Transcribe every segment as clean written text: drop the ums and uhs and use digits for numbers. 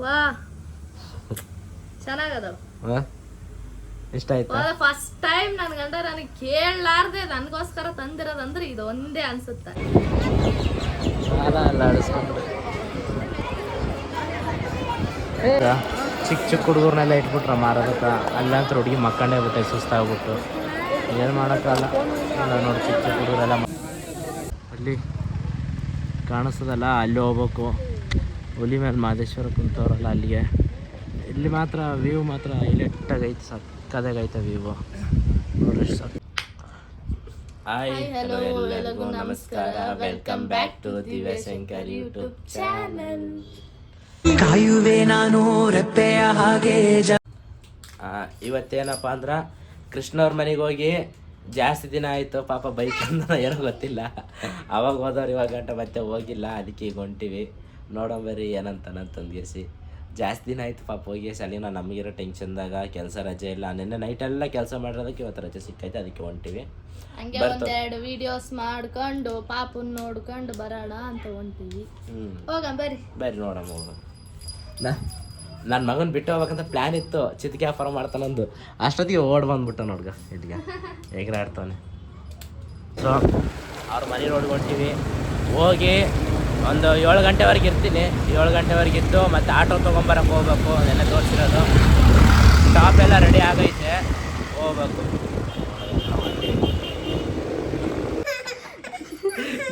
ವಾ ಚೆನ್ನಾಗದವ. ಇಷ್ಟ ಆಯ್ತಾ? ಫಸ್ಟ್ ಟೈಮ್ ನನ್ ಗಂಡ ನನಗೆ ಕೇಳಲಾರ್ದೆ ನನಗೋಸ್ಕರ ತಂದಿರೋದಂದ್ರೆ ಇದು ಒಂದೇ ಅನ್ಸುತ್ತೆ. ಚಿಕ್ಕ ಚಿಕ್ಕ ಹುಡುಗರ್ನೆಲ್ಲ ಇಟ್ಬಿಟ್ರ ಮಾರೋದಕ್ಕೆ. ಅಲ್ಲಂತ ಹುಡುಗಿ ಮಕ್ಕಂಡೇ ಬಿಟ್ಟೆ ಸುಸ್ತಾಗ್ಬಿಟ್ಟು ಏನು ಮಾಡೋಕ್ಕಲ್ಲ. ನೋಡಿ ಚಿಕ್ಕ ಚಿಕ್ಕ ಹುಡುಗರೆಲ್ಲ ಅಲ್ಲಿ ಕಾಣಿಸ್ತದಲ್ಲ, ಅಲ್ಲಿ ಹೋಗ್ಬೇಕು. ಹುಲಿ ಮೇಲೆ ಮಾದೇಶ್ವರ ಕುಂತವ್ರಲ್ಲ ಅಲ್ಲಿಗೆ. ಇಲ್ಲಿ ಮಾತ್ರ ವ್ಯೂ ಮಾತ್ರ ಹೈಲೈಟಾಗೈತೆ, ಸಕ್ಕದಾಗೈತೆ ವ್ಯೂ ನೋಡ್ರಿ. ಹಾಯ್ ಹಲೋ ಎಲ್ಲರಿಗೂ ನಮಸ್ಕಾರ, welcome back to Divyashankar YouTube channel. ಕಾಯುವೆ ನಾನು ರೆಪ್ಪೆಯ ಹಾಗೆ. ಇವತ್ತೇನಪ್ಪ ಅಂದ್ರೆ ಕೃಷ್ಣವ್ರ ಮನೆಗೆ ಹೋಗಿ ಜಾಸ್ತಿ ದಿನ ಆಯಿತು. ಪಾಪ ಬೈಕ್ ಏನೋ ಗೊತ್ತಿಲ್ಲ, ಅವಾಗ ಹೋದವ್ರು ಇವಾಗ ಗಂಟ ಮತ್ತೆ ಹೋಗಿಲ್ಲ. ಅದಕ್ಕೆ ಈಗ ಹೊಂಟಿವಿ, ನೋಡೋಂಬರಿ ಏನಂತಂದಿಸಿ. ಜಾಸ್ತಿ ದಿನ ಆಯಿತು ಪಾಪ ಹೋಗಿ. ಸಲಿನ ನಮಗಿರೋ ಟೆನ್ಷನ್ದಾಗ ಕೆಲಸ ರಜೆ ಇಲ್ಲ. ನಿನ್ನೆ ನೈಟೆಲ್ಲ ಕೆಲಸ ಮಾಡಿರೋದಕ್ಕೆ ಇವತ್ತು ರಜೆ ಸಿಕ್ಕೈತೆ, ಅದಕ್ಕೆ ಹೊಂಟಿವಿ. ಹಂಗೆ ಒಂದೆರಡು ವಿಡಿಯೋಸ್ ಮಾಡ್ಕೊಂಡು ಪಾಪನ್ ನೋಡ್ಕೊಂಡು ಬರೋಣ ಅಂತ ಹೊಂಟಿವಿ. ಹೋಗ ಬರ್ರಿ ನೋಡಮ್ಮ ಹೋಗ. ನನ್ನ ಮಗನ ಬಿಟ್ಟು ಹೋಗ್ಬೇಕಂತ ಪ್ಲ್ಯಾನ್ ಇತ್ತು, ಚಿತ್ಕೆ ಆಫರ್ ಮಾಡ್ತಾನಂದು. ಅಷ್ಟೊತ್ತಿಗೆ ಓಡ್ ಬಂದ್ಬಿಟ್ಟ ನೋಡ್ಗ, ಇಟ್ಗೆ ಎಗರಾಡ್ತಾನೆ. ಸೊ ಅವ್ರ ಮನೆ ರೋಡ್ಗೆ ಹೊಂಟಿವಿ. ಹೋಗಿ ಒಂದು 7 ಗಂಟೆವರೆಗೆ ಇರ್ತೀನಿ. 7 ಗಂಟೆವರೆಗೆ ಇದ್ದು ಮತ್ತು ಆಟೋ ತೊಗೊಂಬರಕ್ಕೆ ಹೋಗ್ಬೇಕು. ಅದೆಲ್ಲ ತೋರಿಸಿರೋದು. ಸ್ಟಾಪ್ ಎಲ್ಲ ರೆಡಿ ಆಗೈತೆ, ಹೋಗ್ಬೇಕು.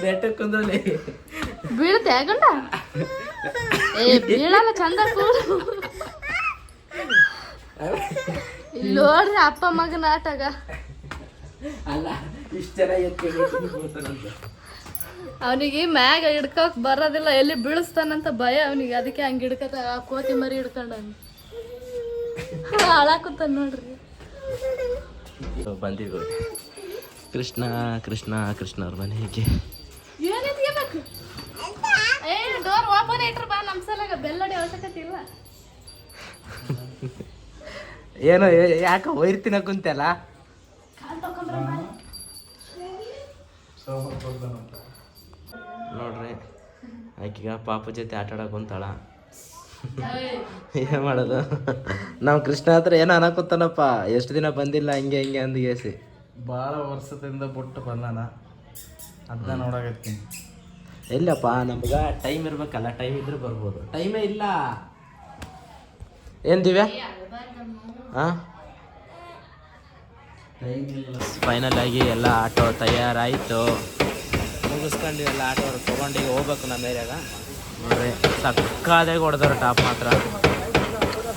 ಬೆಟ್ಟಕ್ಕೆ ಕುಂದ್ರಲ್ಲಿ ಬೀಳುತ್ತೆ ಗಂಡ. ಬೀಳಲ್ಲ, ಚಂದ ನೋಡ್ರಿ ಅಪ್ಪ ಮಗನ ಆಟಗ. ಅಲ್ಲ ಇಷ್ಟು ಚೆನ್ನಾಗಿ ಅವನಿಗೆ ಮ್ಯಾಗ ಹಿಡ್ಕೋಕ್ ಬರೋದಿಲ್ಲ, ಎಲ್ಲಿ ಬೀಳಿಸ್ತಾನಂತ ಭಯ ಅವನಿಗೆ. ಅದಕ್ಕೆ ಹಂಗೆ ಹಿಡ್ಕತ ಕೋತಿ ಮರಿ ಹಿಡ್ಕೊಂಡ ಹಾಳಾಕುತ್ತ ನೋಡ್ರಿ. ಬಂದಿವಿ ಕೃಷ್ಣ ಕೃಷ್ಣ ಕೃಷ್ಣವ್ರ ಮನೆಗೆ. ಡೋರ್ ಓಪನ್ ಇಟ್ರ ಬಾ, ನಮ್ಮ ಸಲಾಗ ಬೆಲ್ಲಡಿ ಅವಶ್ಯಕತೆ ಇಲ್ಲ. ಏನೋ ಯಾಕೆ ಒಯ್ರ್ತಿನ ಕುಂತಲ್ಲ. ನೋಡ್ರಿ ಆಕೀಗ ಪಾಪ ಜೊತೆ ಆಟ ಆಡಕ್ ಕುಂತಾಳ. ಏನು ಮಾಡೋದು, ನಾವು ಕೃಷ್ಣ ಹತ್ರ ಏನೋ ಅನ್ನಕುತ್ತಾನಪ್ಪ. ಎಷ್ಟು ದಿನ ಬಂದಿಲ್ಲ ಹಿಂಗೆ ಹಿಂಗೆ ಅಂದಿಗೇಸಿ. ಭಾಳ ವರ್ಷದಿಂದ ಬಿಟ್ಟು ಬಂದಾನ, ಅದನ್ನ ನೋಡಾಕತ್ತೀನಿ. ಎಲ್ಲಪ್ಪ ನಮ್ಗೆ ಟೈಮ್ ಇರ್ಬೇಕಲ್ಲ, ಟೈಮ್ ಇದ್ರೆ ಬರ್ಬೋದು. ಟೈಮೇ ಇಲ್ಲ. ಏನು ದಿವ್ಯಾ? ಹಾಂ, ಫೈನಲ್ ಆಗಿ ಎಲ್ಲ ಆಟೋ ತಯಾರಾಯಿತು. ಮುಗಿಸ್ಕೊಂಡು ಎಲ್ಲ ಆಟೋ ತೊಗೊಂಡು ಈಗ ಹೋಗ್ಬೇಕು ನಮ್ಮ ಏರಿಯಾಗ. ನೋಡ್ರಿ ಸಕ್ಕದಾಗಿ ಹೊಡೆದವ್ರೆ ಟಾಪ್ ಮಾತ್ರ.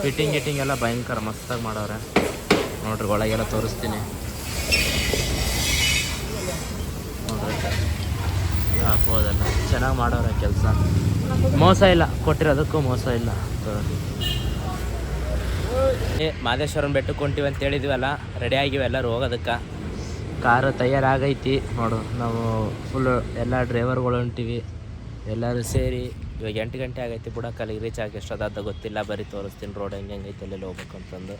ಫಿಟ್ಟಿಂಗ್ ಗಿಟ್ಟಿಂಗ್ ಎಲ್ಲ ಭಯಂಕರ ಮಸ್ತಾಗಿ ಮಾಡವ್ರೆ. ನೋಡ್ರಿ ಒಳಗೆಲ್ಲ ತೋರಿಸ್ತೀನಿ. ನೋಡ್ರಿ ಟಾಪು ಅದೆಲ್ಲ ಚೆನ್ನಾಗಿ ಮಾಡವ್ರೆ ಕೆಲಸ. ಮೋಸ ಇಲ್ಲ, ಕೊಟ್ಟಿರೋದಕ್ಕೂ ಮೋಸ ಇಲ್ಲ. ಮಾದೇಶ್ವರನ ಬೆಟ್ಟಕ್ಕೆ ಹೊಂಟಿವಿ ಅಂತ ಹೇಳಿದ್ವಲ್ಲ, ರೆಡಿ ಆಗಿವೆ ಎಲ್ಲರೂ ಹೋಗೋದಕ್ಕೆ. ಕಾರು ತಯಾರಾಗೈತಿ ನೋಡು. ನಾವು ಫುಲ್ಲು ಎಲ್ಲ ಡ್ರೈವರ್ಗಳು ಹೊಂಟಿವಿ ಎಲ್ಲರೂ ಸೇರಿ. ಇವಾಗ 8 ಗಂಟೆ ಆಗೈತಿ. ಬುಡಕ್ಕೆ ಅಲ್ಲಿಗೆ ರೀಚ್ ಆಗಿ ಎಷ್ಟೊತ್ತಾದ ಗೊತ್ತಿಲ್ಲ. ಬರೀ ತೋರಿಸ್ತೀನಿ ರೋಡ್ ಹೆಂಗೆ ಹೆಂಗೈತೆ, ಎಲ್ಲೆಲ್ಲಿ ಹೋಗ್ಬೇಕು ಅಂತಂದು.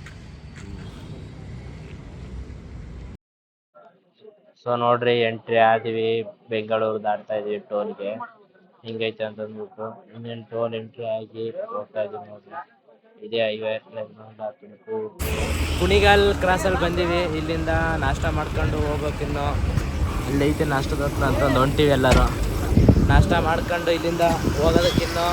ಸೊ ನೋಡ್ರಿ ಎಂಟ್ರಿ ಆದಿವಿ, ಬೆಂಗಳೂರು ದಾಟ್ತಾ ಇದೀವಿ ಟೋಲ್ಗೆ. ಹಿಂಗೈತೆ ಅಂತಂದ್ಬಿಟ್ಟು ಇನ್ನೇನು ಟೋಲ್ ಎಂಟ್ರಿ ಆಗಿ ಹೋಗ್ತಾ ಇದೀವಿ ನೋಡ್ರಿ. ಇದೇ ಹೈವೇ ಕುಣಿಗಲ್ ಕ್ರಾಸಲ್ಲಿ ಬಂದೀವಿ. ಇಲ್ಲಿಂದ ನಾಷ್ಟ ಮಾಡ್ಕೊಂಡು ಹೋಗ್ಬೇಕಿನ್ನು. ಇಲ್ಲೈತೆ ನಾಷ್ಟದ ಹತ್ರ ಅಂತಂದು ಹೊಂಟಿವಿ ಎಲ್ಲರೂ. ನಾಷ್ಟ ಮಾಡ್ಕೊಂಡು ಇಲ್ಲಿಂದ ಹೋಗೋದಕ್ಕಿನ್ನು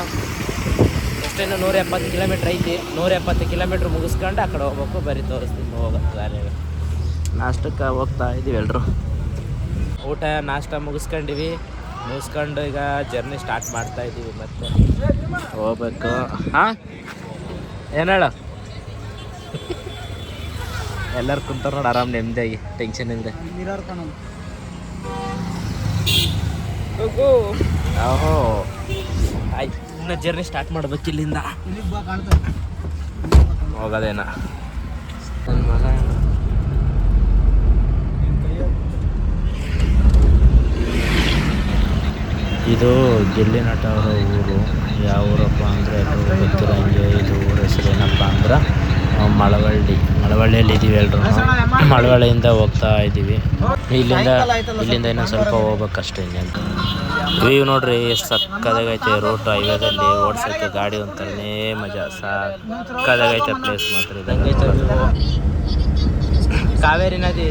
ಎಷ್ಟೇನು 170 ಕಿಲೋಮೀಟ್ರ್ ಐತಿ. 170 ಕಿಲೋಮೀಟ್ರ್ ಮುಗಿಸ್ಕೊಂಡು ಆ ಕಡೆ ಹೋಗ್ಬೇಕು. ಬರೀ ತೋರಿಸ್ತೀನಿ ಹೋಗೋದು ದಾರಿಯಾಗ. ನಾಷ್ಟಕ್ಕೆ ಹೋಗ್ತಾ ಇದ್ದೀವಿ ಎಲ್ಲರೂ. ಊಟ ನಾಷ್ಟ ಮುಗಿಸ್ಕೊಂಡಿವಿ. ಮುಗಿಸ್ಕೊಂಡು ಈಗ ಜರ್ನಿ ಸ್ಟಾರ್ಟ್ ಮಾಡ್ತಾ ಇದ್ದೀವಿ. ಮತ್ತೆ ಹೋಗ್ಬೇಕು. ಹಾಂ ಏನು ಹೇಳ, ಎಲ್ಲರೂ ಕುಂತಾರೆ ನೋಡಿ ಆರಾಮ್ ನೆಮ್ಮದಿಯಾಗಿ, ಟೆನ್ಷನ್ ಇಲ್ಲದೆ. ಓಹೋ ಆಯ್ತು, ಇನ್ನು ಜರ್ನಿ ಸ್ಟಾರ್ಟ್ ಮಾಡ್ಬೇಕು ಇಲ್ಲಿಂದ. ಹೋಗೋದೇನ ನನ್ನ ಮಗ. ಇದು ಗಿಲ್ಲಿನಟ ಅವರ ಊರು. ಯಾವ ಊರಪ್ಪ ಅಂದರೆ ಅದು ಗೊತ್ತಿರೋಂಗೆ. ಇದು ಊರ ಹೆಸರು ಏನಪ್ಪ ಅಂದ್ರೆ ಮಳವಳ್ಳಿಯಲ್ಲಿ ಇದ್ದೀವಿ ಎಲ್ಲರೂ. ಮಳವಳ್ಳಿಯಿಂದ ಹೋಗ್ತಾ ಇದ್ದೀವಿ. ಇಲ್ಲಿಂದ ಇನ್ನೂ ಸ್ವಲ್ಪ ಹೋಗ್ಬೇಕಷ್ಟೇ. ಇನ್ನೇನು ವ್ಯೂ ನೋಡ್ರಿ ಎಷ್ಟು ಸಕ್ಕದಾಗೈತೆ. ರೋಡ್ ಹೈವೇದಲ್ಲಿ ಓಡ್ಸೋಕ್ಕೆ ಗಾಡಿ ಒಂಥರನೇ ಮಜಾ. ಸಕ್ಕದಾಗೈತೆ ಪ್ಲೇಸ್ ಮಾತ್ರ. ಇದಂಗೈತೆ ಕಾವೇರಿ ನದಿ.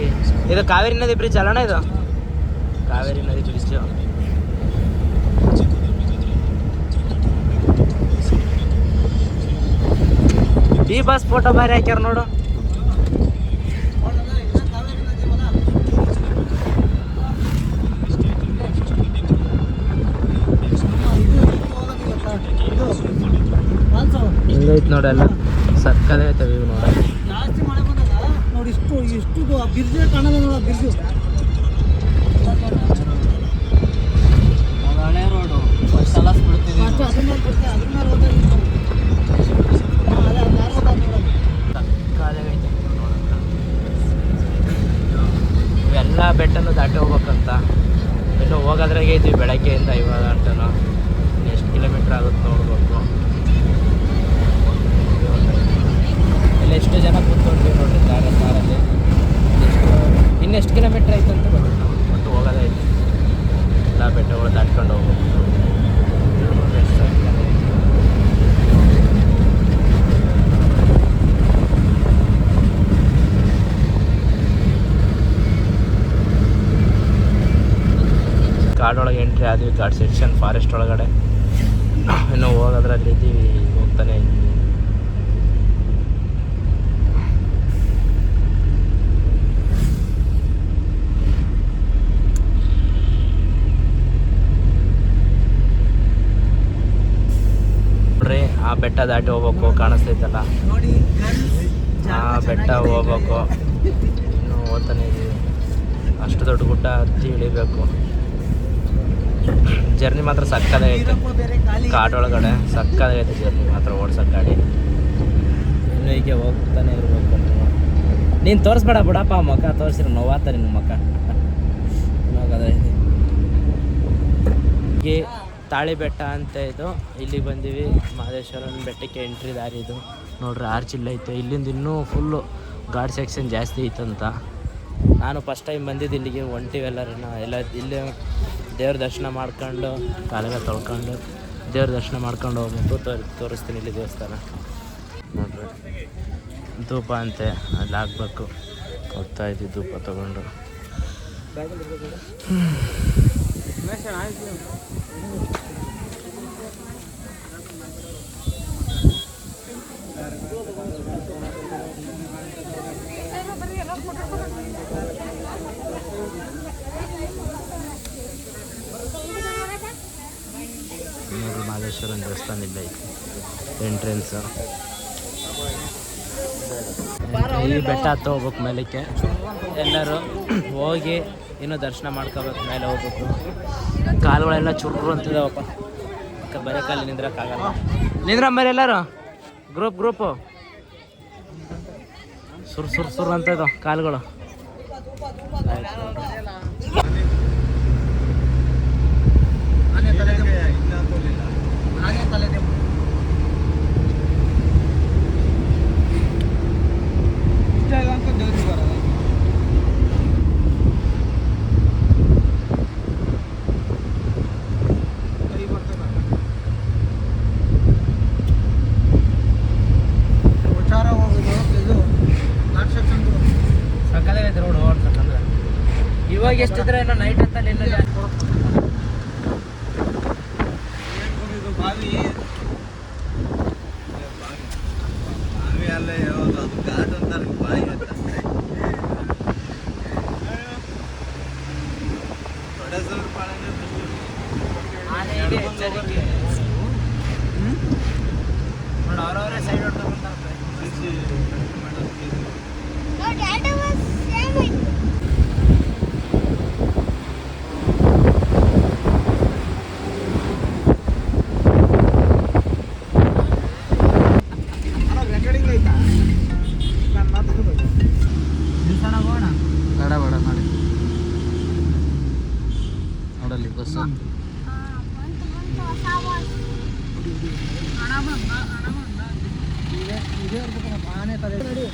ಇದು ಕಾವೇರಿ ನದಿ ಬ್ರಿಡ್ಜ್ ಅಲ್ಲಣ್ಣ? ಇದು ಕಾವೇರಿ ನದಿ ಬ್ರಿಡ್ಜ್. ಈ ಬಸ್ ಫೋಟೋ ಬಾರಿ ಹಾಕ್ಯಾರ ನೋಡು. ಹಿಂಗೈತೆ ನೋಡಿ, ಎಲ್ಲ ಸಕ್ಕದಾಗೈತೆ ವ್ಯೂ ನೋಡ. ನೋಡಿ ಇಷ್ಟು ಬಿರ್ಜೆ ಕಾಣೋದ ನೋಡ. ಬಿರ್ಜು ಹಳೆ ರೋಡು ಇವೆಲ್ಲ ಬೆಟ್ಟನು ದಾಟಿ ಹೋಗ್ಬೇಕಂತ. ಇನ್ನೂ ಹೋಗೋದ್ರಾಗೆ ಇದ್ವಿ ಬೆಳಗ್ಗೆಯಿಂದ ಇವಾಗ ಗಂಟನು. ಎಷ್ಟು ಕಿಲೋಮೀಟ್ರ್ ಆಗುತ್ತೆ ನೋಡ್ಬೇಕು. ಇಲ್ಲಿ ಎಷ್ಟು ಜನ ಕೂತ್ಕೊಂಡ್ವಿ ನೋಡ್ರಿ ಕಾರಲ್ಲಿ. ಇನ್ನೆಷ್ಟು ಕಿಲೋಮೀಟ್ರ್ ಐತೆ ಅಂತ ಗೊತ್ತಿಲ್ಲ. ಒಟ್ಟು ಹೋಗೋದೇ ಐತಿ. ಎಲ್ಲ ಬೆಟ್ಟಗಳು ದಾಟ್ಕೊಂಡು ಹೋಗ್ಬೇಕು. ಕಾಡೊಳಗೆ ಎಂಟ್ರಿ ಆದ್ವಿ. ಘಾಟ್ ಸೆಕ್ಷನ್ ಫಾರೆಸ್ಟ್ ಒಳಗಡೆ. ಇನ್ನು ಹೋಗೋದ್ರಲ್ಲಿ ಇದ್ದೀವಿ, ಹೋಗ್ತಾನೆ ಇದ್ದೀವಿ. ನೋಡ್ರಿ ಆ ಬೆಟ್ಟ ದಾಟಿ ಹೋಗ್ಬೇಕು. ಕಾಣಿಸ್ತೈತಲ್ಲ ಆ ಬೆಟ್ಟ ಹೋಗ್ಬೇಕು. ಇನ್ನು ಹೋಗ್ತಾನೆ ಇದ್ದೀವಿ. ಅಷ್ಟು ದೊಡ್ಡ ಗುಡ್ಡ ಹತ್ತಿ ಇಳಿಬೇಕು. ಜರ್ನಿ ಮಾತ್ರ ಸಕ್ಕದಾಗೈತೆ. ಕಾಡೊಳಗಡೆ ಸಕ್ಕದಾಗೈತೆ ಜರ್ನಿ ಮಾತ್ರ. ಓಡ್ಸೋಕೆ ಗಾಡಿ ಇನ್ನು ಹೀಗೆ ಹೋಗ್ತಾನೆ ಇರಬೇಕು. ನೀನು ತೋರಿಸ್ಬೇಡ ಬಿಡಪ್ಪ. ಮುಖ ತೋರಿಸಿರೋ ನೋವಾತ ನಿನ್ನ ಮುಖ. ಹೋಗೋದೈತೆ ಹೀಗೆ ತಾಳಿ ಬೆಟ್ಟ ಅಂತ. ಇದು ಇಲ್ಲಿಗೆ ಬಂದೀವಿ. ಮಹದೇಶ್ವರನ ಬೆಟ್ಟಕ್ಕೆ ಎಂಟ್ರಿ ದಾರಿ ಇದು ನೋಡ್ರಿ. ಆರ್ಚಿಲ್ ಐತೆ. ಇಲ್ಲಿಂದ ಇನ್ನೂ ಫುಲ್ಲು ಗಾಡ್ ಸೆಕ್ಷನ್ ಜಾಸ್ತಿ ಐತಂತ. ನಾನು ಫಸ್ಟ್ ಟೈಮ್ ಬಂದಿದ್ದು ಇಲ್ಲಿಗೆ. ಹೊಂಟಿವೆಲ್ಲರೂ ಎಲ್ಲ ಇಲ್ಲೇ ದೇವ್ರ ದರ್ಶನ ಮಾಡ್ಕೊಂಡು ಕಾಲೆಲ್ಲ ತೊಳ್ಕೊಂಡು ದೇವ್ರ ದರ್ಶನ ಮಾಡ್ಕೊಂಡು ಹೋಗ್ಬಿಟ್ಟು ತೋರಿಸ್ತೀನಿ ಇಲ್ಲಿ ದೇವಸ್ಥಾನ ನೋಡ್ರಿ. ಧೂಪ ಅಂತೆ ಅಲ್ಲಿ ಹಾಕ್ಬೇಕು. ಹೋಗ್ತಾ ಇದ್ವಿ ಧೂಪ ತೊಗೊಂಡು. ಮಹದೇಶ್ವರನ ದೇವಸ್ಥಾನ ಇಲ್ಲ ಐತಿ ಎಂಟ್ರೆನ್ಸ್. ಈ ಬೆಟ್ಟ ಹತ್ತ ಹೋಗ್ಬೇಕು ಮೇಲಕ್ಕೆ. ಎಲ್ಲರೂ ಹೋಗಿ ಇನ್ನೂ ದರ್ಶನ ಮಾಡ್ಕೋಬೇಕು. ಮೇಲೆ ಹೋಗ್ಬೇಕು. ಕಾಲುಗಳೆಲ್ಲ ಚುರ್ರು ಅಂತಿದ್ದಾವಪ್ಪ. ಬರೀ ಕಾಲು ನಿಂದ್ರಕ್ಕಾಗಲ್ಲ. ನಿಂದ್ರಂಬರಿ ಎಲ್ಲರೂ ಗ್ರೂಪು ಸುರ್ ಅಂತ ಇದಾವೆ ಕಾಲುಗಳು. ಇವಾಗ ಎಷ್ಟಿದ್ರೆ ಏನೋ ನೈಟ್ ಹೊತ್ತಲ್ಲಿ ಇನ್ನೂ ಜಾಸ್ತಿ. ನೋಡಿ ಅವರವರೇ ಸೈಡ್ ಹೊಡ್ಕೊಂಡ್ಬರ್ತಾರೆ. ಬೇಡ ನೋಡಿ ನೋಡಲ್ಲಿ ಬಸ್ಸು. ಇದೇ ಇರ್ಬೇಕಪ್ಪ ಆನೆ ತಲೆ ನೋಡಿ.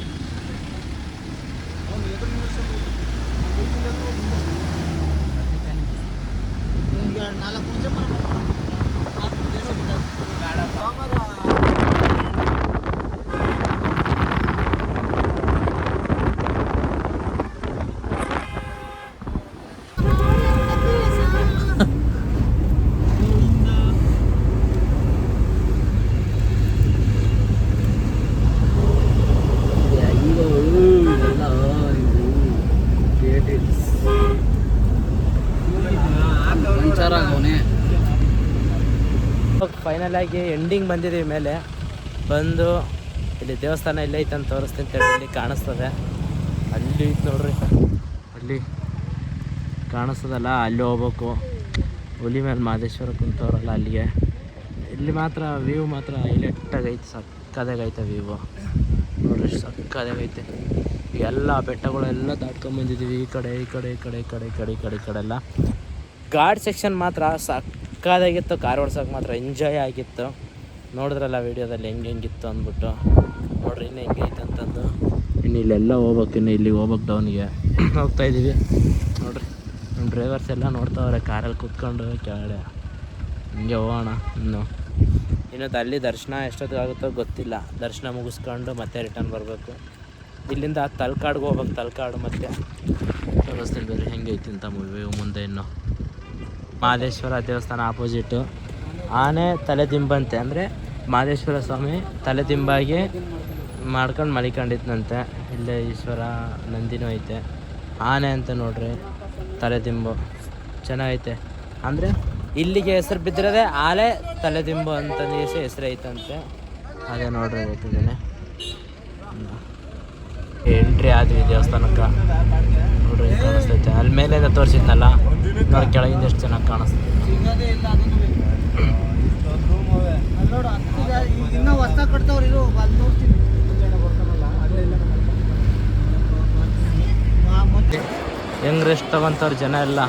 ಫೈನಲ್ ಆಗಿ ಎಂಡಿಂಗ್ ಬಂದಿದ್ದೀವಿ ಮೇಲೆ ಬಂದು ಇಲ್ಲಿ ದೇವಸ್ಥಾನ ಇಲ್ಲೇ ಐತೆ ಅಂತ ತೋರಿಸ್ತೀನಿ ಅಂತೇಳಿ ಇಲ್ಲಿ ಕಾಣಿಸ್ತದೆ. ಅಲ್ಲಿ ಐತೆ ನೋಡ್ರಿ, ಅಲ್ಲಿ ಕಾಣಿಸ್ತದಲ್ಲ, ಅಲ್ಲಿ ಹೋಗ್ಬೇಕು. ಹುಲಿ ಮೇಲೆ ಮಾದೇಶ್ವರ ಕುಂತವ್ರಲ್ಲ ಅಲ್ಲಿಗೆ. ಇಲ್ಲಿ ಮಾತ್ರ ವ್ಯೂ ಮಾತ್ರ ಹೈಲೈಟಾಗೈತೆ, ಸಕ್ಕದಾಗೈತೆ ವ್ಯೂ ನೋಡ್ರಿ, ಸಕ್ಕದಾಗೈತೆ. ಎಲ್ಲ ಬೆಟ್ಟಗಳೆಲ್ಲ ದಾಟ್ಕೊಂಡ್ಬಂದಿದ್ದೀವಿ. ಈ ಕಡೆ ಈ ಕಡೆ ಈ ಕಡೆ ಈ ಕಡೆ ಈ ಕಡೆ ಈ ಕಡೆ ಈ ಕಡೆ ಎಲ್ಲ. ಘಾಟ್ ಸೆಕ್ಷನ್ ಮಾತ್ರ ಸಕ್ಕದಾಗಿತ್ತು, ಕಾರ್ ಓಡ್ಸೋಕೆ ಮಾತ್ರ ಎಂಜಾಯ್ ಆಗಿತ್ತು. ನೋಡಿದ್ರಲ್ಲ ವೀಡಿಯೋದಲ್ಲಿ ಹೆಂಗಿತ್ತು ಅಂದ್ಬಿಟ್ಟು. ನೋಡ್ರಿ ಇನ್ನು ಹೆಂಗೈತೆ ಅಂತಂದು. ಇನ್ನು ಇಲ್ಲೆಲ್ಲ ಹೋಗ್ಬೇಕು, ಇನ್ನು ಇಲ್ಲಿಗೆ ಹೋಗ್ಬೇಕು, ಡೌನಿಗೆ ಹೋಗ್ತಾಯಿದ್ದೀವಿ. ನೋಡ್ರಿ ನಮ್ಮ ಡ್ರೈವರ್ಸ್ ಎಲ್ಲ ನೋಡ್ತಾವ್ರೆ ಕಾರಲ್ಲಿ ಕೂತ್ಕೊಂಡು ಕೆಳಗಡೆ. ಹಿಂಗೆ ಹೋಗೋಣ. ಇನ್ನು ಅಲ್ಲಿ ದರ್ಶನ ಎಷ್ಟೊತ್ತಿಗಾಗುತ್ತೋ ಗೊತ್ತಿಲ್ಲ. ದರ್ಶನ ಮುಗಿಸ್ಕೊಂಡು ಮತ್ತೆ ರಿಟರ್ನ್ ಬರಬೇಕು. ಇಲ್ಲಿಂದ ತಲಕಾಡ್ಗೆ ಹೋಗ್ಬೇಕು. ತಲಕಾಡು ಮತ್ತೆ ತೋರಿಸ್ತೀನಿ ಬೇರೆ ಹೆಂಗೈತಿ ಅಂತ ಮುಂದೆ. ಇನ್ನು ಮಾದೇಶ್ವರ ದೇವಸ್ಥಾನ ಆಪೋಸಿಟು ಆನೆ ತಲೆದಿಂಬಂತೆ, ಅಂದರೆ ಮಾದೇಶ್ವರ ಸ್ವಾಮಿ ತಲೆದಿಂಬಾಗಿ ಮಾಡ್ಕೊಂಡು ಮಲಿಕೊಂಡಿದ್ನಂತೆ. ಇಲ್ಲೇ ಈಶ್ವರ ನಂದಿನೂ ಐತೆ. ಆನೆ ಅಂತ ನೋಡ್ರಿ, ತಲೆದಿಂಬು ಚೆನ್ನಾಗೈತೆ. ಅಂದರೆ ಇಲ್ಲಿಗೆ ಹೆಸರು ಬಿದ್ದಿರೋದೆ ಆಲೆ ತಲೆದಿಂಬು ಅಂತ ಹೆಸರು ಐತಂತೆ. ಅದೇ ನೋಡ್ರಿ ಗೊತ್ತಿದ್ದೇನೆ. ಎಂಟ್ರಿ ಆದ್ವಿ ದೇವಸ್ಥಾನಕ್ಕೆ. ನೋಡ್ರಿ ಕಾಣಿಸ್ತೈತೆ, ಅಲ್ಲಿ ಮೇಲಿಂದ ತೋರಿಸಿದ್ನಲ್ಲ ನೋಡಿ, ಕೆಳಗಿಂದ ಎಷ್ಟು ಚೆನ್ನಾಗಿ ಕಾಣಿಸ್ತೈತೆ. ಇನ್ನೂ ಹೊಸ ಕಟ್ತವ್ರು ಇರು, ಅಲ್ಲಿ ನೋಡ್ತೀನಿ. ಹೆಂಗ್ ರೆಸ್ಟ್ ತಗೊಂತವ್ರು ಜನ ಎಲ್ಲ,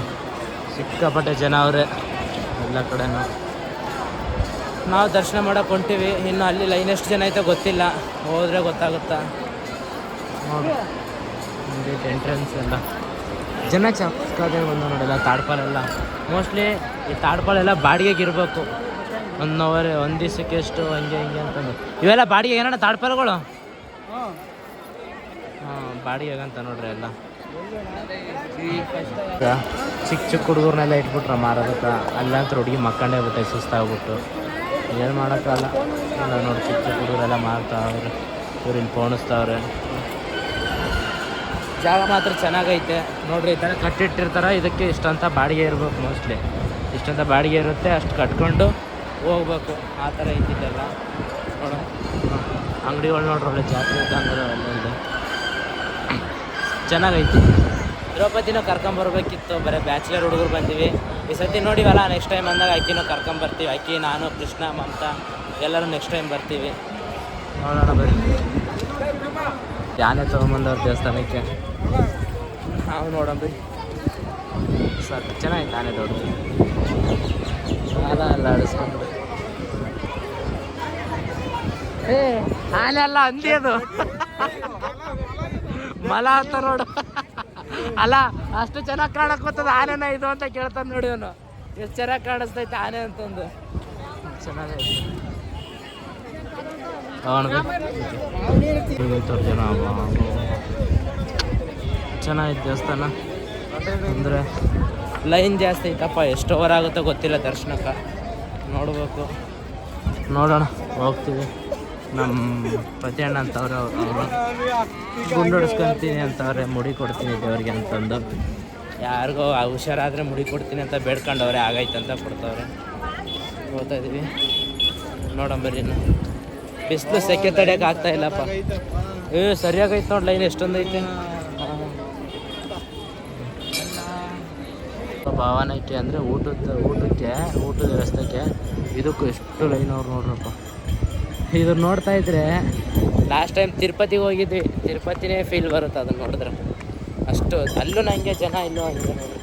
ಸಿಕ್ಕಾಪಟ್ಟೆ ಜನ ಅವರೇ ಎಲ್ಲ ಕಡೆನೂ. ನಾವು ದರ್ಶನ ಮಾಡೋಕೆ ಹೊಂಟೀವಿ. ಇನ್ನು ಅಲ್ಲಿ ಲೈನ್ ಎಷ್ಟು ಜನ ಐತೆ ಗೊತ್ತಿಲ್ಲ, ಹೋದರೆ ಗೊತ್ತಾಗುತ್ತಾ. ನೋಡಿ ಎಂಟ್ರೆನ್ಸ್ ಎಲ್ಲ ಜನ ಚಕ್ಕಾದೆ ಬಂದು ನೋಡಿಲ್ಲ. ತಾಡ್ಪಾಲೆಲ್ಲ ಮೋಸ್ಟ್ಲಿ ಈ ತಾಡ್ಪಾಲೆಲ್ಲ ಬಾಡಿಗೆಗೆ ಇರಬೇಕು. 1 ಅವರ್, 1 ದಿವಸಕ್ಕೆ ಎಷ್ಟು ಹಂಗೆ ಹಿಂಗೆ ಅಂತಂದು. ಇವೆಲ್ಲ ಬಾಡಿಗೆ ಏನಣ್ಣ ತಾಡ್ಪಾಲುಗಳು? ಹಾಂ, ಬಾಡಿಗೆಗೆ ಅಂತ ನೋಡ್ರಿ ಎಲ್ಲ. ಚಿಕ್ಕ ಚಿಕ್ಕ ಹುಡುಗರ್ನೆಲ್ಲ ಇಟ್ಬಿಟ್ರೆ ಮಾರೋದಕ್ಕೆ. ಅಲ್ಲಂತ ಹುಡುಗಿ ಮಕ್ಕಂಡೇ ಬಿಟ್ಟೆ ಸುಸ್ತಾಗ್ಬಿಟ್ಟು. ಏನು ಮಾಡೋಕ್ಕಲ್ಲ. ಎಲ್ಲ ನೋಡಿ ಚಿಕ್ಕ ಚಿಕ್ಕ ಹುಡುಗರೆಲ್ಲ ಮಾರ್ತಾವ್ರೆ. ಇವ್ರು ಇಲ್ಲಿ ಪೋಣಿಸ್ತಾವ್ರೆ. ಜಾಗ ಮಾತ್ರ ಚೆನ್ನಾಗೈತೆ ನೋಡ್ರಿ. ಈ ಥರ ಕಟ್ಟಿಟ್ಟಿರ್ತಾರೆ. ಇದಕ್ಕೆ ಇಷ್ಟಂತ ಬಾಡಿಗೆ ಇರ್ಬೇಕು. ಮೋಸ್ಟ್ಲಿ ಇಷ್ಟಂತ ಬಾಡಿಗೆ ಇರುತ್ತೆ, ಅಷ್ಟು ಕಟ್ಕೊಂಡು ಹೋಗ್ಬೇಕು. ಆ ಥರ ಇದ್ದಿದ್ದೆಲ್ಲ ನೋಡ. ಅಂಗಡಿಗಳು ನೋಡ್ರಿ, ಒಳ್ಳೆ ಜಾತ್ರೆ ಇದ್ದಂಗೆ ಎಲ್ಲ ಇದೆ. ಚೆನ್ನಾಗೈತಿ. ದ್ರೌಪದಿನೂ ಕರ್ಕೊಂಬರ್ಬೇಕಿತ್ತು, ಬರೀ ಬ್ಯಾಚುಲರ್ ಹುಡುಗರು ಬಂದೀವಿ. ಈ ಸತಿ ನೋಡಿವಲ್ಲ, ನೆಕ್ಸ್ಟ್ ಟೈಮ್ ಬಂದಾಗ ಅಕ್ಕಿನೂ ಕರ್ಕೊಂಬರ್ತೀವಿ. ಅಕ್ಕಿ, ನಾನು, ಕೃಷ್ಣ, ಮಮತಾ ಎಲ್ಲರೂ ನೆಕ್ಸ್ಟ್ ಟೈಮ್ ಬರ್ತೀವಿ. ನೋಡೋಣ ಬರೀ. ಯಾನೇ ತೊಗೊಂಬಂದವ್ರ ದೇವಸ್ಥಾನಕ್ಕೆ ನಾವು ನೋಡೋಣ. ಸರ್ ಚೆನ್ನಾಗಿತ್ತು. ಆನೆ ದೊಡ್ಡ ಸಾಲ ಎಲ್ಲ ಆಡಿಸ್ಕೊಂಡು. ಆನೆ ಅಲ್ಲ, ಹಂದಿ ಅದು. ಮಲ ಅಂತ ನೋಡು. ಅಲ್ಲ, ಅಷ್ಟು ಚೆನ್ನಾಗಿ ಕಾಣಕ್ ಗೊತ್ತದ ಆನೆನ ಇದು ಅಂತ ಕೇಳ್ತಾನೆ ನೋಡಿ ಅವನು. ಎಷ್ಟು ಚೆನ್ನಾಗಿ ಕಾಣಿಸ್ತೈತೆ ಆನೆ ಅಂತಂದು. ಚೆನ್ನಾಗೈತೆ. ಜನ ಚೆನ್ನಾಗಿತ್ತು ದೇವಸ್ಥಾನ. ಅಂದರೆ ಲೈನ್ ಜಾಸ್ತಿ ಐತಪ್ಪ. ಎಷ್ಟು ಓವರ್ ಆಗುತ್ತೋ ಗೊತ್ತಿಲ್ಲ ದರ್ಶನಕ್ಕೆ. ನೋಡ್ಬೇಕು, ನೋಡೋಣ. ಹೋಗ್ತೀವಿ. ನಮ್ಮ ಪ್ರತಿ ಅಣ್ಣ ಅಂತವ್ರೆ, ಅವರು ಗುಂಡು ಹೊಡಿಸ್ಕೊತೀನಿ ಅಂತವ್ರೆ. ಮುಡಿ ಕೊಡ್ತೀನಿ ದೇವ್ರಿಗೆ ಅಂತಂದು. ಯಾರಿಗೋ ಹುಷಾರಾದರೆ ಮುಡಿ ಕೊಡ್ತೀನಿ ಅಂತ ಬೇಡ್ಕೊಂಡವ್ರೆ. ಆಗೈತಂತ ಕೊಡ್ತವ್ರೆ. ಹೋಗ್ತಾಯಿದ್ದೀವಿ. ನೋಡೋಣ ಬರ್ರಿ. ಇನ್ನು ಬಿಸಿಲು ಸೆಕೆ ತಡೆಯೋಕೆ ಆಗ್ತಾ ಇಲ್ಲಪ್ಪ. ಸರಿಯಾಗೈತೆ ನೋಡಿ ಲೈನ್ ಎಷ್ಟೊಂದು ಐತೆ. ಭಾವನಕ್ಕೆ ಅಂದರೆ ಊಟದ ವ್ಯವಸ್ಥೆಗೆ ಇದಕ್ಕೂ ಎಷ್ಟು ಲೈನ್ ಅವ್ರು ನೋಡ್ರಪ್ಪ. ಇದು ನೋಡ್ತಾ ಇದ್ರೆ ಲಾಸ್ಟ್ ಟೈಮ್ ತಿರುಪತಿಗೆ ಹೋಗಿದ್ವಿ. ತಿರುಪತಿನೇ ಫೀಲ್ ಬರುತ್ತೆ ಅದನ್ನು ನೋಡಿದ್ರೆ. ಅಷ್ಟು ಅಲ್ಲೂ ನನಗೆ ಜನ, ಇಲ್ಲೂ ಹಂಗೆ ನೋಡಿದ್ರೆ.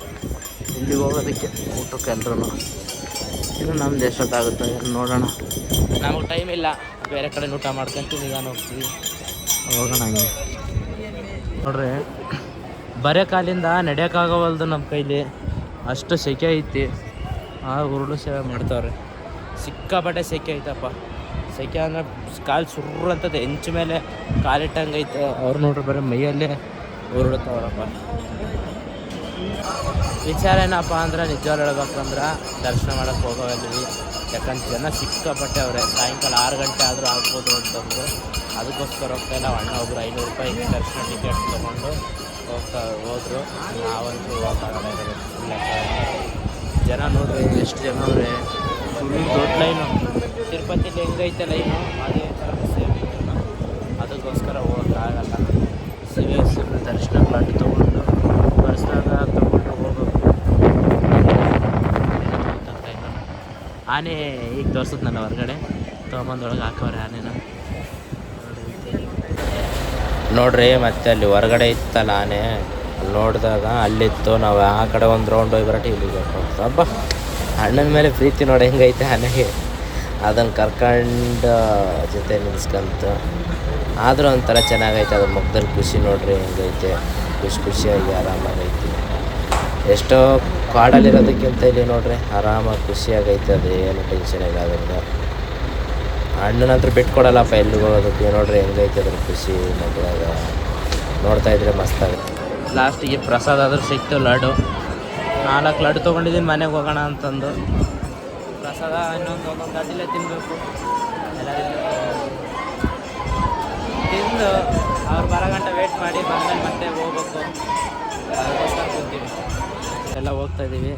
ಇಲ್ಲಿಗೆ ಹೋಗೋದಕ್ಕೆ ಊಟಕ್ಕೆ ಎಲ್ಲರೂ ಇನ್ನು ನಮ್ದು ಎಷ್ಟೊತ್ತಾಗುತ್ತೆ ನೋಡೋಣ. ನಮಗೆ ಟೈಮ್ ಇಲ್ಲ, ಬೇರೆ ಕಡೆ ಊಟ ಮಾಡ್ಕೊಂತೀವಿ, ನಿಧಾನ ಹೋಗ್ತೀವಿ, ಹೋಗೋಣ ಹಂಗೆ. ನೋಡ್ರಿ ಬರೇ ಕಾಲಿಂದ ನಡೆಯೋಕ್ಕಾಗವಲ್ದು ನಮ್ಮ ಕೈಲಿ, ಅಷ್ಟು ಸೆಕೆ ಐತಿ. ಉರುಳು ಸೇವೆ ಮಾಡ್ತಾವ್ರೆ, ಸಿಕ್ಕಾಪಟ್ಟೆ ಸೆಕೆ ಐತಪ್ಪ. ಸೆಕೆ ಅಂದರೆ ಕಾಲು ಸುರ್ರು ಅಂತದ್ದು, ಹೆಂಚು ಮೇಲೆ ಕಾಲಿಟ್ಟಂಗೆ ಐತೆ. ಅವ್ರು ನೋಡ್ರಿ ಬರೀ ಮೈಯಲ್ಲೇ ಉರುಳ್ತಾವ್ರಪ್ಪ. ವಿಚಾರ ಏನಪ್ಪ ಅಂದ್ರೆ ನಿಜವಾಗ್ಲೂ ಹೇಳ್ಬೇಕಂದ್ರೆ ದರ್ಶನ ಮಾಡೋಕ್ಕೆ ಹೋಗೋವಲ್ವಿ, ಯಾಕಂದ್ರೆ ಜನ ಸಿಕ್ಕಾಪಟ್ಟೆ ಅವ್ರೆ. ಸಾಯಂಕಾಲ 6 ಗಂಟೆ ಆದರೂ ಆಗ್ಬೋದು ಅಂತಂದು ಅದಕ್ಕೋಸ್ಕರ ಹೋಗ್ತಾ ಇಲ್ಲ. ಅಣ್ಣ ಒಬ್ಬರು 500 ರೂಪಾಯಿ ದರ್ಶನ ಟಿಕೆಟ್ ತೊಗೊಂಡು ಹೋದ್ರು. ನಾವಂತೂ ಹೋಗೋಕ್ಕಾಗಲ್ಲ, ಜನ ನೋಡ್ರಿ ಎಷ್ಟು ಜನ ಅವ್ರೆ, ಫುಲ್ ದೊಡ್ಡ ಲೈನು. ತಿರುಪತಿಲಿ ಹೆಂಗೈತೆ ಲೈನು ಅದೇ ಥರ ಸೇಮ್ ಲೈನು. ಅದಕ್ಕೋಸ್ಕರ ಹೋಗೋಕ್ಕಾಗಲ್ಲ. ಶಿವ ದರ್ಶನ ಪ್ಲಾಟ್ ತೊಗೊಂಡು ಪ್ರಸಾದ ತೊಗೊಂಡು ಹೋಗ್ಬೇಕು. ಆನೆ ಈಗ ತೋರ್ಸದ್ ನನ್ನ ಹೊರಗಡೆ ತೊಗೊಂಬಂದೊಳಗೆ ಹಾಕವ್ರೆ ಆನೆನ ನೋಡ್ರಿ. ಮತ್ತೆ ಅಲ್ಲಿ ಹೊರಗಡೆ ಇತ್ತಲ್ಲ ಆನೆ, ಅಲ್ಲಿ ನೋಡಿದಾಗ ಅಲ್ಲಿತ್ತು. ನಾವು ಆ ಕಡೆ ಒಂದು ರೌಂಡ್ ಹೋಗಿ ಬರಟ್ಟಿ ಇಲ್ಲಿಗೆ ಹಬ್ಬ. ಅಣ್ಣನ ಮೇಲೆ ಪ್ರೀತಿ ನೋಡಿ ಹೆಂಗೈತೆ ಆನೆಗೆ. ಅದನ್ನು ಕರ್ಕೊಂಡು ಜೊತೆ ನಿಲ್ಸ್ಕೊಂತು. ಆದರೂ ಒಂಥರ ಚೆನ್ನಾಗೈತೆ. ಅದ್ರ ಮುಖದಲ್ಲಿ ಖುಷಿ ನೋಡ್ರಿ ಹೆಂಗೈತೆ, ಖುಷಿಯಾಗಿ ಆರಾಮಾಗೈತಿ. ಎಷ್ಟೋ ಕಾಡಲ್ಲಿರೋದಕ್ಕಿಂತ ಇಲ್ಲಿ ನೋಡ್ರಿ ಆರಾಮಾಗಿ ಖುಷಿಯಾಗೈತೆ. ಅದು ಏನು ಟೆನ್ಷನ್ ಇಲ್ಲ ಅದರಿಂದ. ಅಣ್ಣನ ಹತ್ರ ಬಿಟ್ಕೊಡಲ್ಲಪ್ಪ ಎಲ್ಲಿಗೆ ಹೋಗೋದಕ್ಕೆ. ನೋಡ್ರಿ ಹೆಂಗೈತೆ ಅದ್ರ ಖುಷಿ ಮಕ್ಕಳಾಗ ನೋಡ್ತಾಯಿದ್ರೆ ಮಸ್ತಾಗುತ್ತೆ. ಲಾಸ್ಟಿಗೆ ಪ್ರಸಾದ ಆದರೂ ಸಿಕ್ತು, ಲಡ್ಡು 4 ಲಡ್ಡು ತೊಗೊಂಡಿದ್ದೀನಿ ಮನೆಗೆ ಹೋಗೋಣ ಅಂತಂದು. ಪ್ರಸಾದ ಇನ್ನೊಂದು ಗಾಡಿಲೇ ತಿನ್ನಬೇಕು. ಎಲ್ಲರಿಗೂ ತಿಂದು ಅವ್ರು ಬರೋ ಗಂಟೆ ವೇಟ್ ಮಾಡಿ ಬಂದಮೇಲೆ ಮತ್ತೆ ಹೋಗ್ಬೇಕು. ಅದಕ್ಕೋಸ್ಕರ ಕೂತೀವಿ, ಎಲ್ಲ ಹೋಗ್ತಾಯಿದ್ದೀವಿ.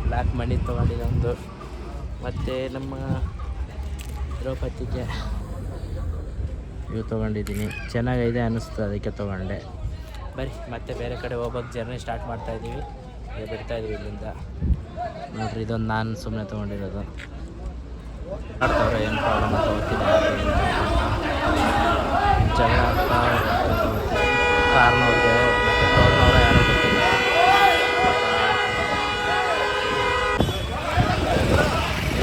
ಬ್ಲ್ಯಾಕ್ ಮಣಿ ತೊಗೊಂಡಿದ್ದೊಂದು, ಮತ್ತು ನಮ್ಮ ದ್ರೌಪದಿಗೆ ಇವು ತೊಗೊಂಡಿದ್ದೀನಿ. ಚೆನ್ನಾಗಿದೆ ಅನ್ನಿಸ್ತು, ಅದಕ್ಕೆ ತೊಗೊಂಡೆ. ಬರೀ ಮತ್ತೆ ಬೇರೆ ಕಡೆ ಹೋಗೋಕ್ಕೆ ಜರ್ನಿ ಸ್ಟಾರ್ಟ್ ಮಾಡ್ತಾಯಿದ್ದೀವಿ. ಬಿಡ್ತಾಯಿದ್ದೀವಿ ಇಲ್ಲಿಂದ. ನೋಡ್ರಿ ಇದೊಂದು ನಾನು ಸುಮ್ಮನೆ ತೊಗೊಂಡಿರೋದು. ಆಡ್ತವ್ರೆ, ಏನು ಪ್ರಾಬ್ಲಮ್ ಅಂತ ಗೊತ್ತಿಲ್ಲ. ಜಗಳ ಆಗ್ತಾ ಕಾರ್ನವ್ರಿಗೆ ಮತ್ತು ಟೋಲ್ನವ್ರ ಯಾರೋ ಗೊತ್ತಿಲ್ಲ.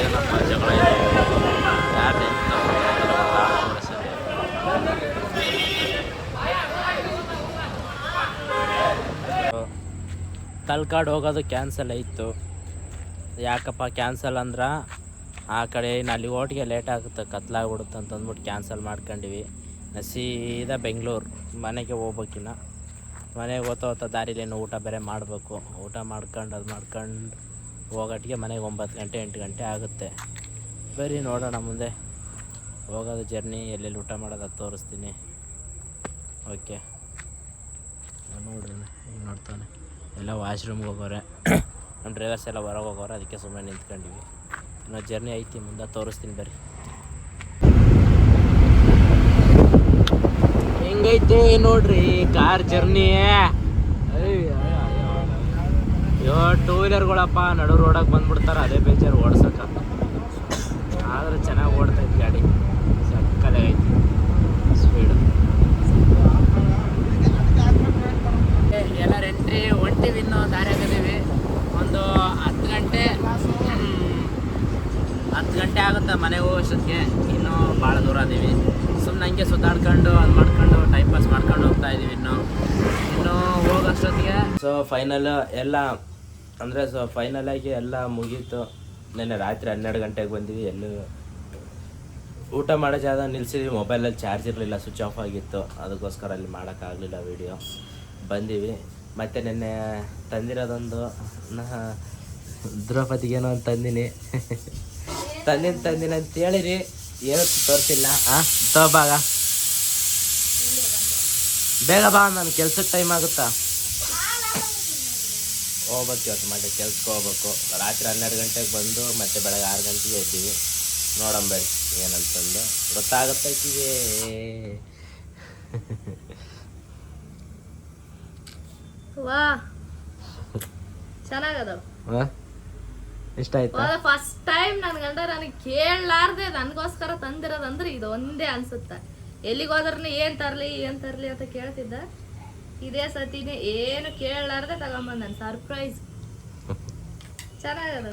ಏನಪ್ಪ ಜಗಳ ಇದೆ, ಯಾರು ತಲಕಾಡು ಹೋಗೋದು ಕ್ಯಾನ್ಸಲ್ ಆಯಿತು. ಯಾಕಪ್ಪ ಕ್ಯಾನ್ಸಲ್ ಅಂದ್ರೆ ಆ ಕಡೆ ಇನ್ನು ಅಲ್ಲಿ ಓಟಿಗೆ ಲೇಟ್ ಆಗುತ್ತೆ, ಕತ್ಲಾಗ್ಬಿಡುತ್ತೆ ಅಂತಂದ್ಬಿಟ್ಟು ಕ್ಯಾನ್ಸಲ್ ಮಾಡ್ಕೊಂಡಿವಿ. ಸೀದಾ ಬೆಂಗಳೂರು ಮನೆಗೆ ಹೋಗ್ಬೇಕಿನ್ನ. ಮನೆಗೆ ಹೋಗ್ತಾ ದಾರಿಲೇನು ಊಟ ಬೇರೆ ಮಾಡಬೇಕು. ಊಟ ಮಾಡ್ಕೊಂಡು ಅದು ಮಾಡ್ಕೊಂಡು ಹೋಗೋಟ್ಟಿಗೆ ಮನೆಗೆ 9 ಗಂಟೆ 8 ಗಂಟೆ ಆಗುತ್ತೆ. ಬರೀ ನೋಡೋಣ ಮುಂದೆ ಹೋಗೋದು ಜರ್ನಿ, ಎಲ್ಲೆಲ್ಲಿ ಊಟ ಮಾಡೋದು ಅದು ತೋರಿಸ್ತೀನಿ. ಓಕೆ ನೋಡ್ರಿ ಈಗ ನೋಡ್ತಾನೆ ಎಲ್ಲ ವಾಶ್ರೂಮ್ಗೆ ಹೋಗೋರೆ. ನಮ್ಮ ಡ್ರೈವರ್ಸ್ ಎಲ್ಲ ಹೊರಗೆ ಹೋಗೋರೆ, ಅದಕ್ಕೆ ಸುಮ್ಮನೆ ನಿಂತ್ಕೊಂಡಿವಿ. ಇನ್ನೂ ಜರ್ನಿ ಐತಿ, ಮುಂದೆ ತೋರಿಸ್ತೀನಿ ಬರ್ರಿ. ಹೆಂಗೈತೆ ನೋಡ್ರಿ ಕಾರ್ ಜರ್ನಿ. ಅಯ್ಯೋ 2 ವೀಲರ್ಗಳಪ್ಪ ನಡು ರೋಡಾಗ ಬಂದ್ಬಿಡ್ತಾರೆ, ಅದೇ ಬೇಜಾರು ಓಡ್ಸೋಕೆ. ಆದ್ರೆ ಚೆನ್ನಾಗಿ ಓಡ್ತೈತಿ ಗಾಡಿ, ಸಕ್ಕದಾಗೈತಿ ಸ್ಪೀಡು. ಎಲ್ಲರೂ ಎಂಟ್ರಿ ಹೊಂಟಿವಿ, ಇನ್ನೂ ದಾರಿ ಆಗಿದ್ದೀವಿ. ಒಂದು 10 ಗಂಟೆ ಆಗುತ್ತೆ ಮನೆಗೆ ಹೋಗೋಷ್ಟೊತ್ತಿಗೆ. ಇನ್ನೂ ಭಾಳ ದೂರ ಅದೀವಿ. ಸುಮ್ಮನೆ ಹಂಗೆ ಸುತ್ತಾಡ್ಕೊಂಡು ಅದು ಮಾಡ್ಕೊಂಡು ಟೈಮ್ ಪಾಸ್ ಮಾಡ್ಕೊಂಡು ಹೋಗ್ತಾ ಇದ್ದೀವಿ. ಇನ್ನೂ ಹೋಗೋಷ್ಟೊತ್ತಿಗೆ ಫೈನಲ್ ಎಲ್ಲ ಅಂದರೆ ಫೈನಲಾಗಿ ಎಲ್ಲ ಮುಗೀತು. ನೆನ್ನೆ ರಾತ್ರಿ 12 ಗಂಟೆಗೆ ಬಂದಿವಿ. ಎಲ್ಲೂ ಊಟ ಮಾಡೋ ಜಾಗ ನಿಲ್ಸಿದ್ವಿ. ಮೊಬೈಲಲ್ಲಿ ಚಾರ್ಜ್ ಇರಲಿಲ್ಲ, ಸ್ವಿಚ್ ಆಫ್ ಆಗಿತ್ತು. ಅದಕ್ಕೋಸ್ಕರ ಅಲ್ಲಿ ಮಾಡೋಕ್ಕಾಗಲಿಲ್ಲ ವೀಡಿಯೋ. ಬಂದೀವಿ. ಮತ್ತು ನೆನ್ನೆ ತಂದಿರೋದೊಂದು ದ್ರೌಪದಿಗೇನೋ ಒಂದು ತಂದಿನಿ ಅಂತ ಹೇಳಿರಿ, ಏನೂ ತೋರಿಸಿಲ್ಲ. ತಗೋಬಾಗ ಬೇಗ ಬಾ, ನನ್ನ ಕೆಲ್ಸಕ್ಕೆ ಟೈಮ್ ಆಗುತ್ತಾ. ಹೋಗ್ಬೇಕು ಇವತ್ತು ಮತ್ತೆ ಕೆಲ್ಸಕ್ಕೆ ಹೋಗ್ಬೇಕು. ರಾತ್ರಿ 12 ಗಂಟೆಗೆ ಬಂದು ಮತ್ತೆ ಬೆಳಗ್ಗೆ 6 ಗಂಟೆಗೆ ಎದ್ದೀವಿ. ನೋಡಂಬೇಡಿ ಏನಂತಂದು ಗೊತ್ತಾಗುತ್ತೆ ಈಕಿಗೆ. ವಾ ಚೆನ್ನಾಗದವ. ಇಷ್ಟ ಆಯ್ತಾ? ಫಸ್ಟ್ ಟೈಮ್ ನನ್ನ ಗಂಡ ನನಗೆ ಕೇಳಲಾರ್ದೆ ನನಗೋಸ್ಕರ ತಂದಿರೋದಂದ್ರೆ ಇದು ಒಂದೇ ಅನ್ಸುತ್ತೆ. ಎಲ್ಲಿಗೆ ಹೋದ್ರೂ ಏನ್ ತರ್ಲಿ ಅಂತ ಕೇಳ್ತಿದ್ದ. ಇದೇ ಸತಿನೇ ಏನು ಕೇಳಲಾರ್ದೆ ತಗೊಂಬಂದ, ನನ್ನ ಸರ್ಪ್ರೈಸ್. ಚೆನ್ನಾಗದ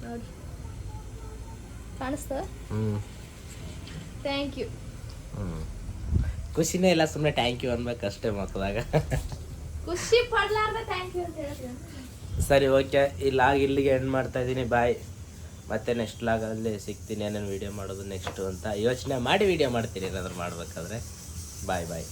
ನೋಡಿ. ಕಾಣಿಸ್ತ ಹ್ಞೂ ಥ್ಯಾಂಕ್ ಯು. ಖುಷಿನೇ ಇಲ್ಲ, ಸುಮ್ಮನೆ ಥ್ಯಾಂಕ್ ಯು ಅನ್ಬೇಕಷ್ಟೇ ಮಕ್ಕಳಾಗ. ಖುಷಿ ಪಡ್ಲಾರ್ದ ಥ್ಯಾಂಕ್ ಯು ಅಂತ ಹೇಳ್ತೀನಿ. ಸರಿ ಓಕೆ, ಈ ಲಾಗ್ ಇಲ್ಲಿಗೆ ಎಂಡ್ ಮಾಡ್ತಾ ಇದ್ದೀನಿ. ಬಾಯ್. ಮತ್ತೆ ನೆಕ್ಸ್ಟ್ ಲಾಗಲ್ಲಿ ಸಿಗ್ತೀನಿ, ಏನೇನು ವೀಡಿಯೋ ಮಾಡೋದು ನೆಕ್ಸ್ಟು ಅಂತ ಯೋಚನೆ ಮಾಡಿ ವೀಡಿಯೋ ಮಾಡ್ತೀನಿ ಏನಾದರೂ ಮಾಡಬೇಕಾದ್ರೆ. ಬಾಯ್ ಬಾಯ್.